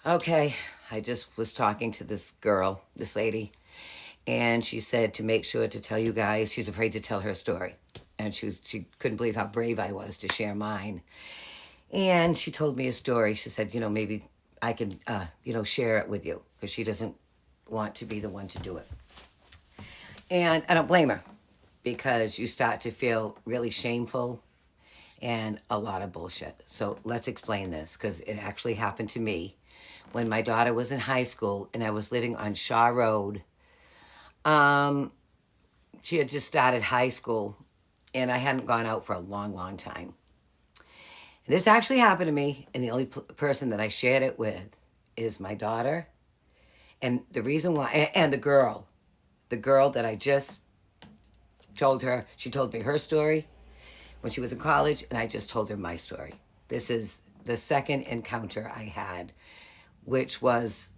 Okay, I just was talking to this girl, this lady, and she said to make sure to tell you guys she's afraid to tell her story. And she couldn't believe how brave I was to share mine. And she told me a story. She said, maybe I can, share it with you because she doesn't want to be the one to do it. And I don't blame her because you start to feel really shameful and a lot of bullshit. So let's explain this because it actually happened to me when my daughter was in high school and I was living on Shaw Road. Um, she had just started high school and I hadn't gone out for a long, long time. And this actually happened to me, and the only person that I shared it with is my daughter. And the reason why, and the girl that I just told her, she told me her story when she was in college, and I just told her my story. This is the second encounter I had, which was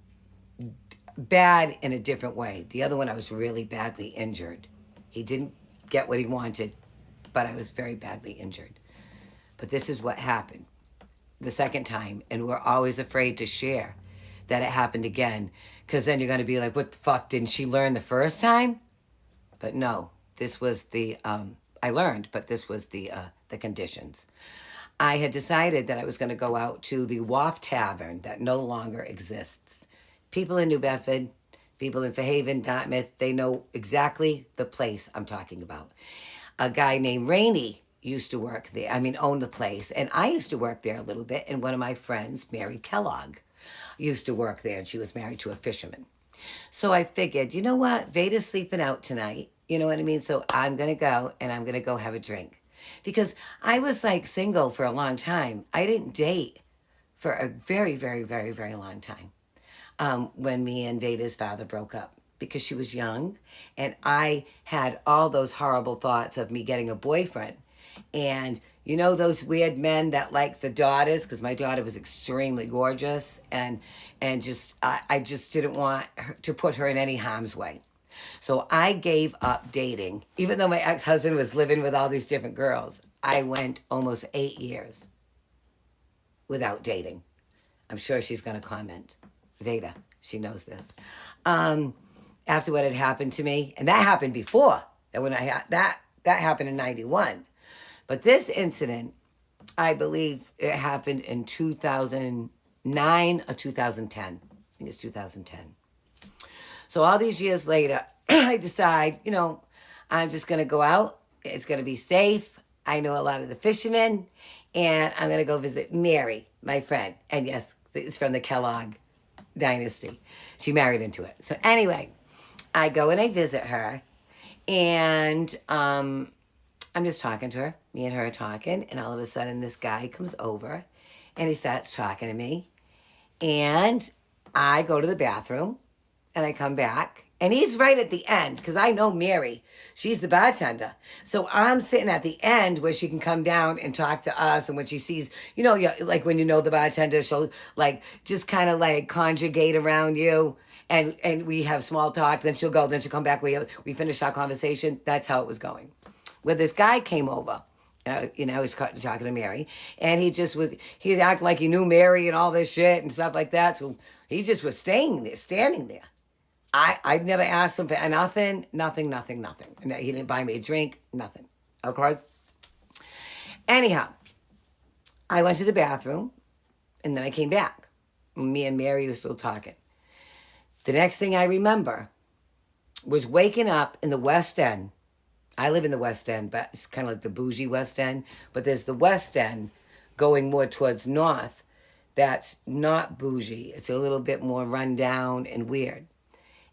bad in a different way. The other one, I was really badly injured. He didn't get what he wanted, but I was very badly injured. But this is what happened the second time, and we're always afraid to share that it happened again, because then you're going to be like, what the fuck, didn't she learn the first time? But no, this was I learned, but this was the conditions. I had decided that I was going to go out to the Waff Tavern that no longer exists. People in New Bedford, people in Fairhaven, Dartmouth, they know exactly the place I'm talking about. A guy named Rainey used to work there. I mean, owned the place. And I used to work there a little bit. And one of my friends, Mary Kellogg, used to work there. And she was married to a fisherman. So I figured, you know what? Veda's sleeping out tonight. You know what I mean? So I'm going to go and I'm going to go have a drink. Because I was like single for a long time. I didn't date for a very, very, very, very long time when me and Veda's father broke up because she was young. And I had all those horrible thoughts of me getting a boyfriend. And you know those weird men that like the daughters, because my daughter was extremely gorgeous, and just I just didn't want to put her in any harm's way. So I gave up dating, even though my ex-husband was living with all these different girls. I went almost 8 years without dating. I'm sure she's going to comment. Veda, she knows this. After what had happened to me, and that happened before. And when I had that happened in 91. But this incident, I believe it happened in 2009 or 2010. I think it's 2010. So all these years later, I decide, I'm just going to go out. It's going to be safe. I know a lot of the fishermen. And I'm going to go visit Mary, my friend. And yes, it's from the Kellogg dynasty. She married into it. So anyway, I go and I visit her. And I'm just talking to her. Me and her are talking. And all of a sudden, this guy comes over. And he starts talking to me. And I go to the bathroom. And I come back. And he's right at the end. Because I know Mary. She's the bartender. So I'm sitting at the end where she can come down and talk to us. And when she sees, like when you know the bartender, she'll like just kind of like conjugate around you. And we have small talk. Then she'll go. Then she'll come back. We finish our conversation. That's how it was going. Where this guy came over. He's talking to Mary. And he'd act like he knew Mary and all this shit and stuff like that. So he just was standing there. I'd never asked him for nothing. And he didn't buy me a drink, nothing. Okay? Anyhow, I went to the bathroom, and then I came back. Me and Mary were still talking. The next thing I remember was waking up in the West End. I live in the West End, but it's kind of like the bougie West End. But there's the West End going more towards north that's not bougie. It's a little bit more run down and weird.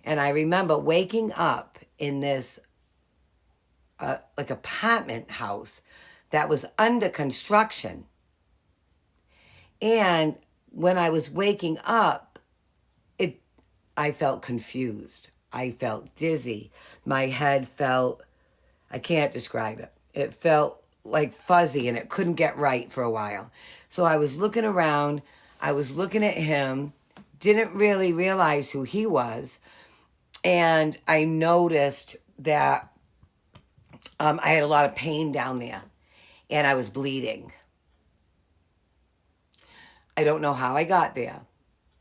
And I remember waking up in this like apartment house that was under construction. And when I was waking up, I felt confused. I felt dizzy. My head felt, I can't describe it. It felt like fuzzy and it couldn't get right for a while. So I was looking around. I was looking at him. Didn't really realize who he was. And I noticed that I had a lot of pain down there. And I was bleeding. I don't know how I got there.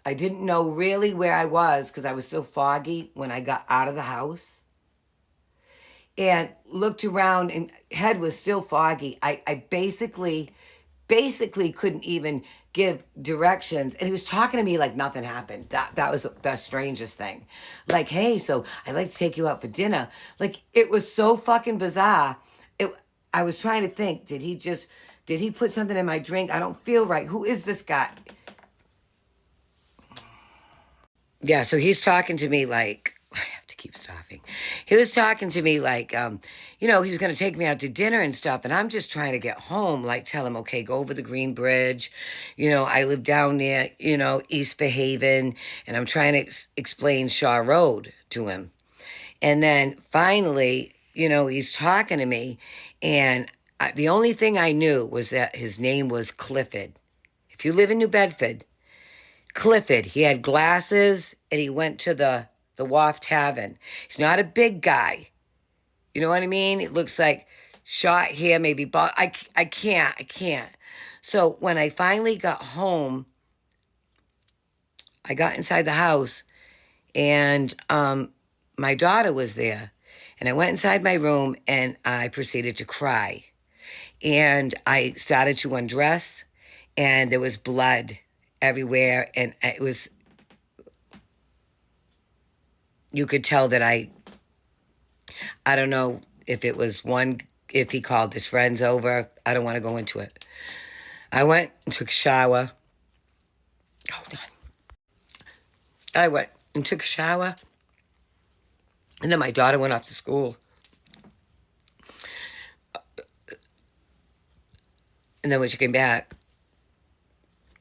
I didn't know really where I was because I was so foggy when I got out of the house. And looked around and head was still foggy. I basically couldn't even give directions, and he was talking to me like nothing happened. That was the strangest thing. Like, hey, so I'd like to take you out for dinner. Like, it was so fucking bizarre. I was trying to think, did he put something in my drink? I don't feel right. Who is this guy? Yeah, so he's talking to me like, I have to keep stopping. He was talking to me like, he was going to take me out to dinner and stuff. And I'm just trying to get home, like tell him, okay, go over the Green Bridge. I live down near, East Fairhaven. And I'm trying to explain Shaw Road to him. And then finally, he's talking to me. And the only thing I knew was that his name was Clifford. If you live in New Bedford, Clifford, he had glasses and he went to the Wharf Tavern. He's not a big guy. You know what I mean? It looks like short hair, maybe, but I can't. So when I finally got home, I got inside the house and my daughter was there. And I went inside my room and I proceeded to cry. And I started to undress and there was blood everywhere. And it was, you could tell that I don't know if it was if he called his friends over. I don't want to go into it. I went and took a shower. Hold on. I went and took a shower. And then my daughter went off to school. And then when she came back,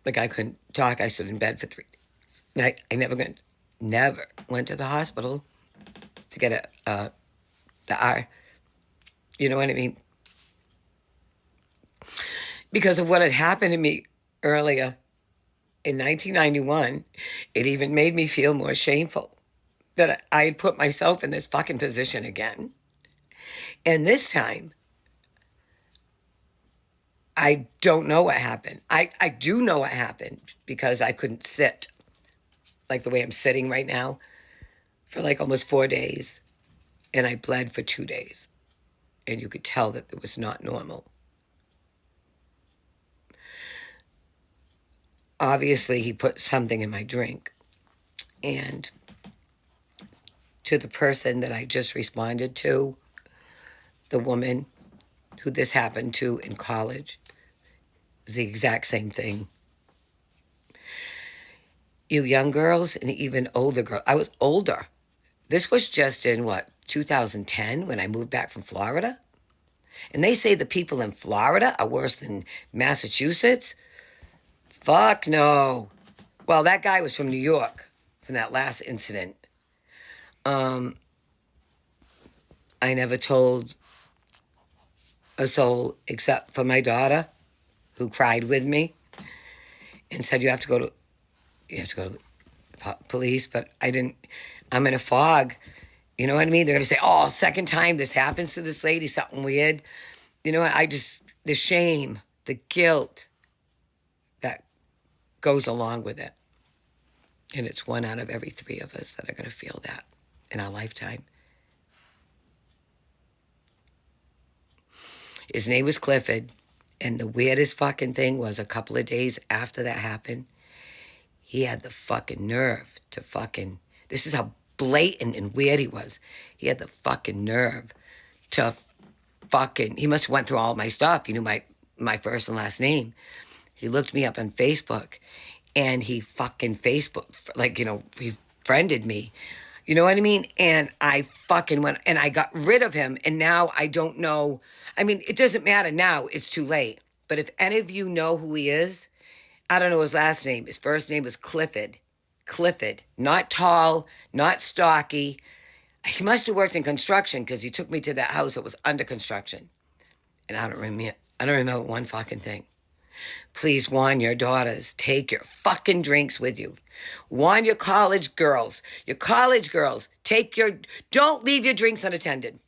like I couldn't talk. I stood in bed for 3 days. And I never went to the hospital to get the eye. You know what I mean? Because of what had happened to me earlier in 1991, it even made me feel more shameful that I had put myself in this fucking position again. And this time, I don't know what happened. I do know what happened because I couldn't sit like the way I'm sitting right now for like almost 4 days. And I bled for 2 days. And you could tell that it was not normal. Obviously, he put something in my drink. And to the person that I just responded to, the woman who this happened to in college, it was the exact same thing. You young girls and even older girls. I was older. This was just in 2010 when I moved back from Florida? And they say the people in Florida are worse than Massachusetts? Fuck no. Well, that guy was from New York, from that last incident. I never told a soul except for my daughter, who cried with me and said, you have to go to the police, but I didn't. I'm in a fog. You know what I mean? They're going to say, oh, second time this happens to this lady, something weird. You know what? The shame, the guilt that goes along with it. And it's 1 out of every 3 of us that are going to feel that in our lifetime. His name was Clifford. And the weirdest fucking thing was a couple of days after that happened, he had the fucking nerve to this is how blatant and weird he was. He had the fucking nerve to he must have went through all my stuff. He knew my first and last name. He looked me up on Facebook and he fucking he friended me. You know what I mean? And I fucking went and I got rid of him. And now I don't know. I mean, it doesn't matter now. It's too late. But if any of you know who he is, I don't know his last name. His first name was Clifford. Clifford. Not tall, not stocky. He must have worked in construction because he took me to that house that was under construction. And I don't remember one fucking thing. Please warn your daughters. Take your fucking drinks with you. Warn your college girls. Don't leave your drinks unattended.